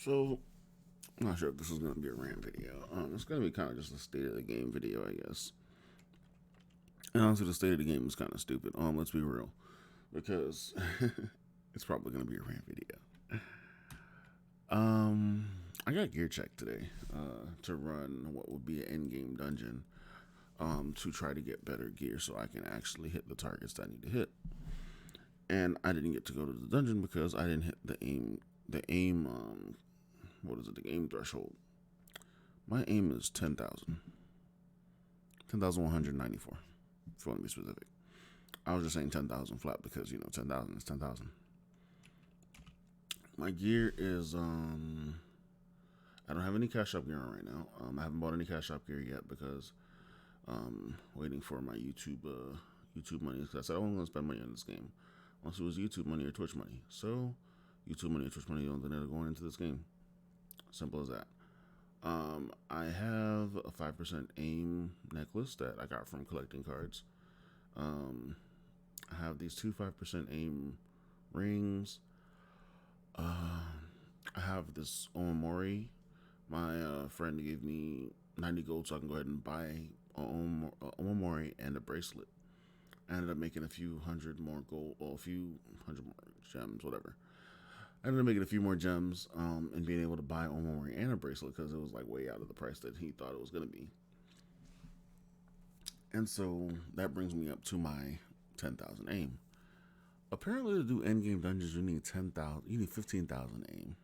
So, I'm not sure if this is going to be a rant video. It's going to be kind of just a state of the game video, I guess. And honestly, the state of the game is kind of stupid. Let's be real, because it's probably going to be a rant video. Um, I got gear checked today to run what would be an endgame dungeon to try to get better gear so I can actually hit the targets that I need to hit. And I didn't get to go to the dungeon because I didn't hit the aim, what is it, the aim threshold. My aim is 10,000. 10,194, if you want to be specific. I was just saying 10,000 flat because, 10,000 is 10,000. My gear is, I don't have any cash shop gear on right now. I haven't bought any cash shop gear yet because waiting for my YouTube money. Because I said I wasn't going to spend money on this game unless it was YouTube money or Twitch money. So, YouTube money or Twitch money, don't end up going into this game. Simple as that. I have a 5% aim necklace that I got from collecting cards. I have these two 5% aim rings. I have this Omamori. My friend gave me 90 gold so I can go ahead and buy a Omamori and a bracelet. I ended up making a few hundred more gold, or a few hundred more gems, whatever. I ended up making a few more gems and being able to buy Omamori and a bracelet because it was like way out of the price that he thought it was going to be. And so that brings me up to my 10,000 aim. Apparently, to do endgame dungeons, you need 10,000. You need 15,000 aim.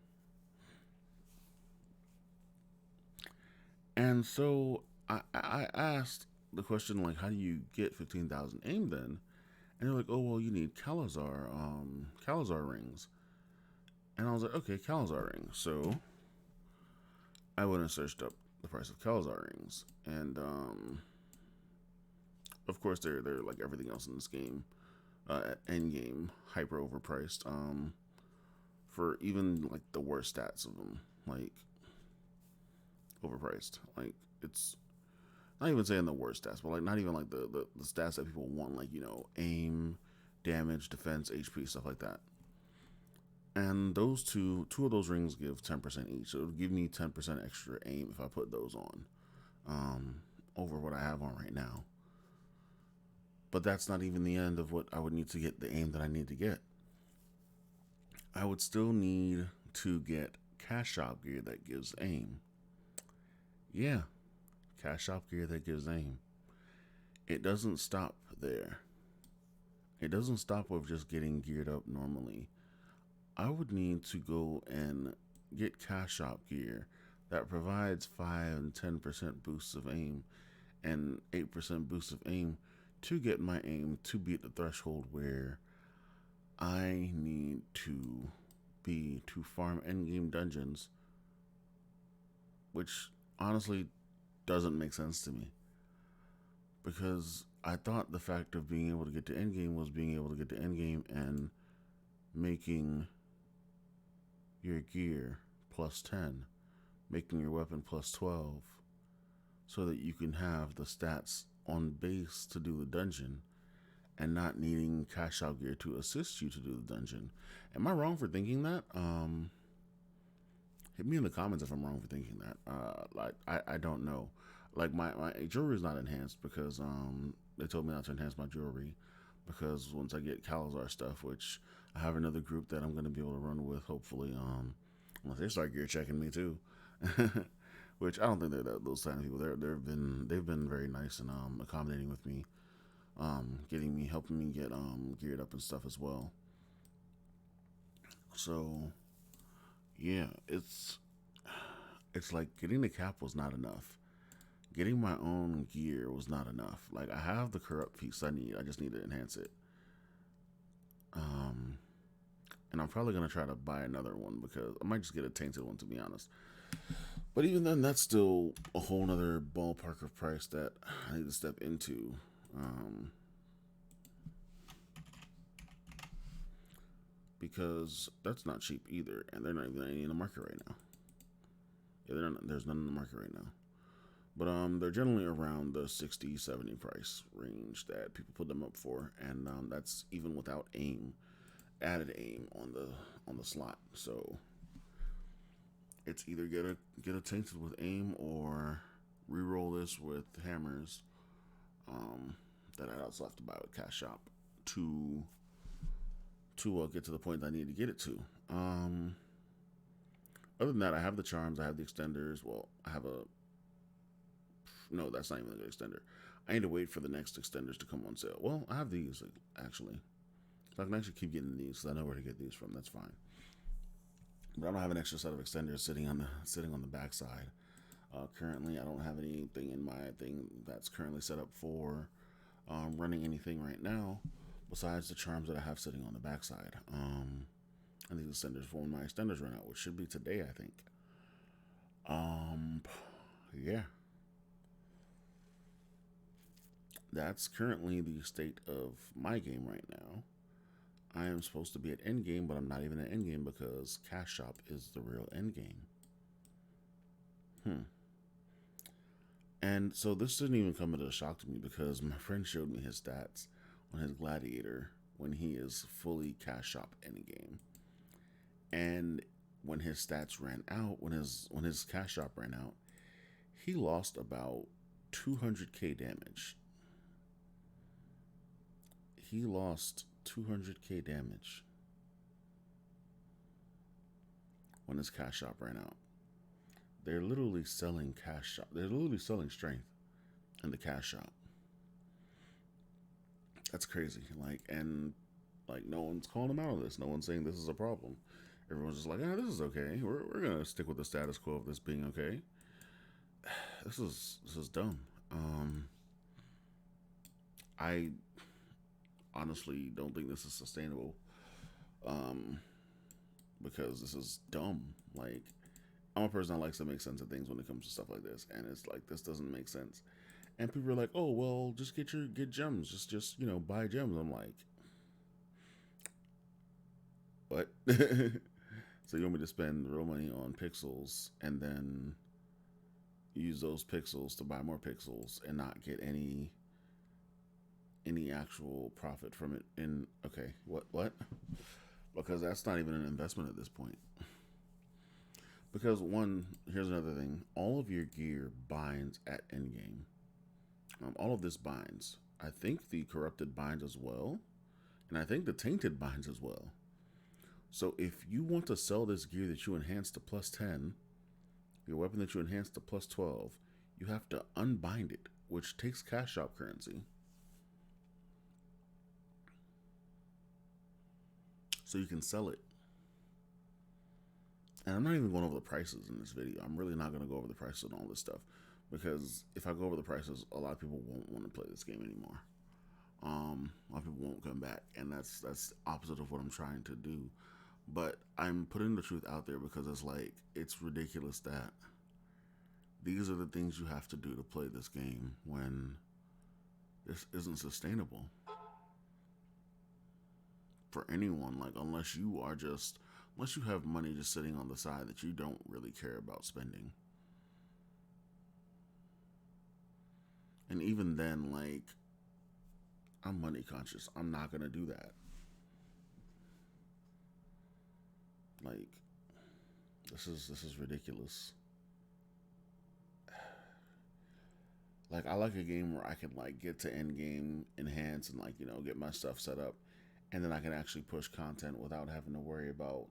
And so I asked the question like, how do you get 15,000 aim then? And they're like, oh well, you need Calazar rings. And I was like, okay, Calazar rings. So I went and searched up the price of Calazar rings, and of course they're like everything else in this game, at end game, hyper overpriced. For even like the worst stats of them, like overpriced. Like it's not even saying the worst stats, but like not even like the stats that people want, like aim, damage, defense, HP, stuff like that. And those two of those rings give 10% each, so it would give me 10% extra aim if I put those on, over what I have on right now. But that's not even the end of what I would need to get the aim that I need to get. I would still need to get cash shop gear that gives aim. Yeah, cash shop gear that gives aim. It doesn't stop there. It doesn't stop with just getting geared up normally. I would need to go and get cash shop gear that provides 5 and 10% boosts of aim and 8% boost of aim to get my aim to be at the threshold where I need to be to farm endgame dungeons, which honestly doesn't make sense to me. Because I thought the fact of being able to get to endgame was being able to get to endgame and making your gear plus 10, making your weapon plus 12, so that you can have the stats on base to do the dungeon and not needing cash out gear to assist you to do the dungeon. Am I wrong for thinking that? Hit me in the comments if I'm wrong for thinking that. I don't know. Like my jewelry is not enhanced because they told me not to enhance my jewelry because once I get Calazar stuff, which I have another group that I'm gonna be able to run with, hopefully, unless they start gear checking me too. Which I don't think they're those kind of people. They've been very nice and accommodating with me, helping me get geared up and stuff as well. So yeah, it's like getting the cap was not enough. Getting my own gear was not enough. Like I have the corrupt piece I need. I just need to enhance it. Um, and I'm probably gonna try to buy another one because I might just get a tainted one to be honest. But even then, that's still a whole nother ballpark of price that I need to step into. Um, because that's not cheap either, and they're not even any in the market right now. Yeah, there's none in the market right now. But they're generally around the 60, 70 price range that people put them up for, and that's even without aim, added aim on the slot. So It's either get a tainted with aim or re-roll this with hammers. Um, that I also have to buy with Cash Shop to get to the point that I need to get it to. Other than that, I have the charms. I have the extenders. Well, I have a no. That's not even a good extender. I need to wait for the next extenders to come on sale. Well, I have these actually. So I can actually keep getting these because I know where to get these from. That's fine. But I don't have an extra set of extenders sitting on the backside. Currently, I don't have anything in my thing that's currently set up for running anything right now, besides the charms that I have sitting on the backside. And these extenders for when my extenders run out, which should be today, I think. Um, yeah, that's currently the state of my game right now. I am supposed to be at Endgame, but I'm not even at Endgame because Cash Shop is the real Endgame. Hmm. And so this didn't even come as a shock to me because my friend showed me his stats on his Gladiator when he is fully Cash Shop Endgame. And when his stats ran out, when his Cash Shop ran out, he lost about 200k damage. He lost 200k damage when his Cash Shop ran out. They're literally selling Cash Shop. They're literally selling strength in the Cash Shop. That's crazy. Like no one's calling them out on this. No one's saying this is a problem. Everyone's just like, ah, this is okay. We're gonna stick with the status quo of this being okay. This is dumb. I honestly don't think this is sustainable. Um, because this is dumb. Like, I'm a person that likes to make sense of things when it comes to stuff like this, and it's like this doesn't make sense. And people are like, "Oh, well, just get gems. Just buy gems." I'm like, what? So you want me to spend real money on pixels and then use those pixels to buy more pixels and not get any actual profit from it? In okay, what? Because that's not even an investment at this point. Because one, here's another thing: all of your gear binds at endgame. All of this binds. I think the corrupted binds as well, and I think the tainted binds as well. So if you want to sell this gear that you enhance to plus 10, your weapon that you enhance to plus 12, you have to unbind it, which takes cash shop currency. So you can sell it. And I'm not even going over the prices in this video. I'm really not going to go over the prices and all this stuff. Because if I go over the prices, a lot of people won't want to play this game anymore. A lot of people won't come back. And that's opposite of what I'm trying to do. But I'm putting the truth out there because it's ridiculous that these are the things you have to do to play this game when this isn't sustainable for anyone. Like, unless you have money just sitting on the side that you don't really care about spending. And even then, like, I'm money conscious. I'm not gonna do that. Like, this is ridiculous. Like, I like a game where I can like get to end game, enhance, and get my stuff set up, and then I can actually push content without having to worry about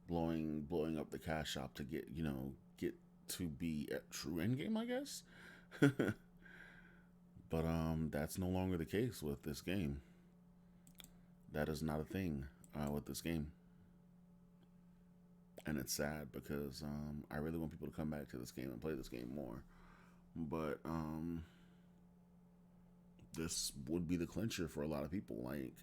blowing up the cash shop to get to be at true end game, I guess. But that's no longer the case with this game. That is not a thing with this game, and it's sad because I really want people to come back to this game and play this game more. But this would be the clincher for a lot of people. Like,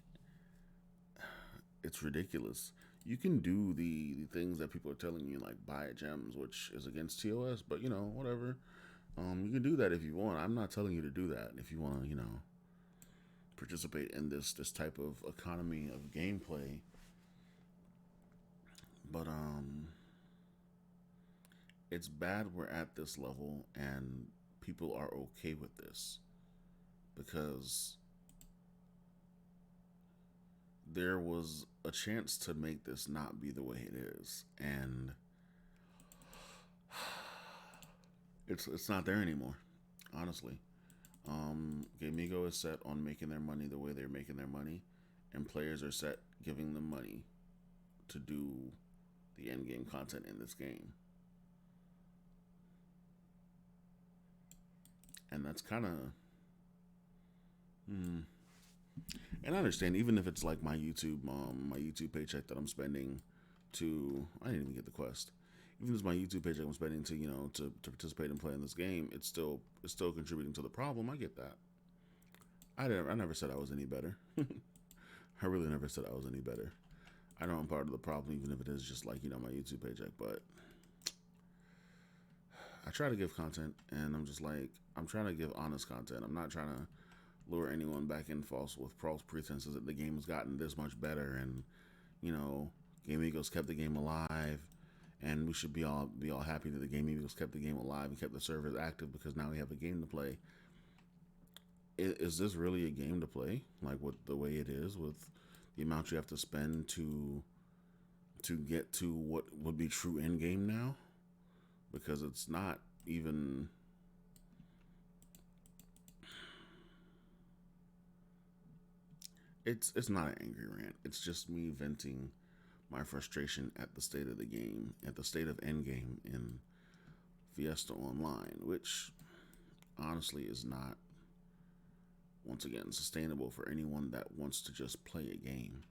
it's ridiculous. You can do the things that people are telling you, like buy gems, which is against TOS, but whatever. You can do that if you want. I'm not telling you to do that if you want to, participate in this type of economy of gameplay. But it's bad we're at this level and people are okay with this because there was a chance to make this not be the way it is, and it's not there anymore. Honestly, Gamigo is set on making their money the way they're making their money, and players are set giving them money to do the end game content in this game, and that's kind of. Hmm. And I understand, even if it's like my YouTube paycheck that I'm spending to, I didn't even get the quest. Even if it's my YouTube paycheck I'm spending to, to participate and play in this game, it's still contributing to the problem. I get that. I never said I was any better. I really never said I was any better. I know I'm part of the problem, even if it is just like my YouTube paycheck. But I try to give content, and I'm just like I'm trying to give honest content. I'm not trying to lure anyone back in false pretenses that the game has gotten this much better, and you know, Game Eagles kept the game alive, and we should be all happy that the Game Eagles kept the game alive and kept the servers active because now we have a game to play. Is this really a game to play? Like with the way it is, with the amount you have to spend to get to what would be true end game now? Because it's not even. It's not an angry rant. It's just me venting my frustration at the state of the game, at the state of Endgame in Fiesta Online, which honestly is not, once again, sustainable for anyone that wants to just play a game.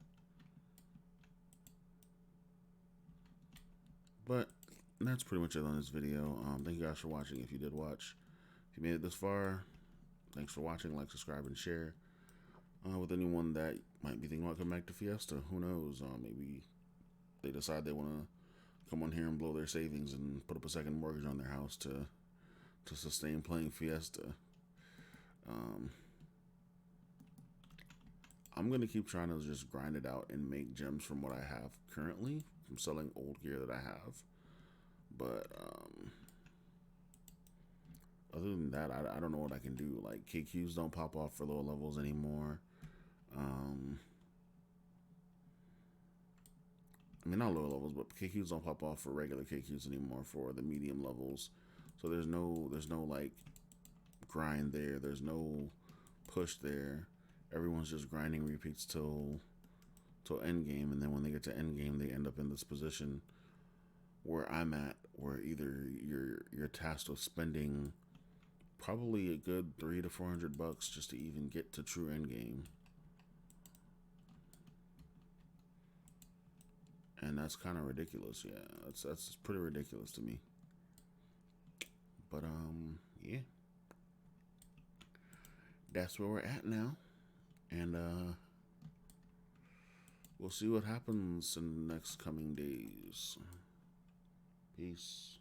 But that's pretty much it on this video. Thank you guys for watching. If you did watch, if you made it this far, thanks for watching. Like, subscribe, and share. With anyone that might be thinking about coming back to Fiesta, who knows? Maybe they decide they want to come on here and blow their savings and put up a second mortgage on their house to sustain playing Fiesta. Um, I'm gonna keep trying to just grind it out and make gems from what I have currently from selling old gear that I have. But other than that, I don't know what I can do. Like KQs don't pop off for lower levels anymore. Um, I mean not lower levels, but KQs don't pop off for regular KQs anymore for the medium levels. So there's no like grind there. There's no push there. Everyone's just grinding repeats till end game, and then when they get to end game, they end up in this position where I'm at, where either you're tasked with spending probably a good $300 to $400 just to even get to true end game, and that's kind of ridiculous. Yeah, that's pretty ridiculous to me. But yeah, that's where we're at now, and we'll see what happens in the next coming days. Peace.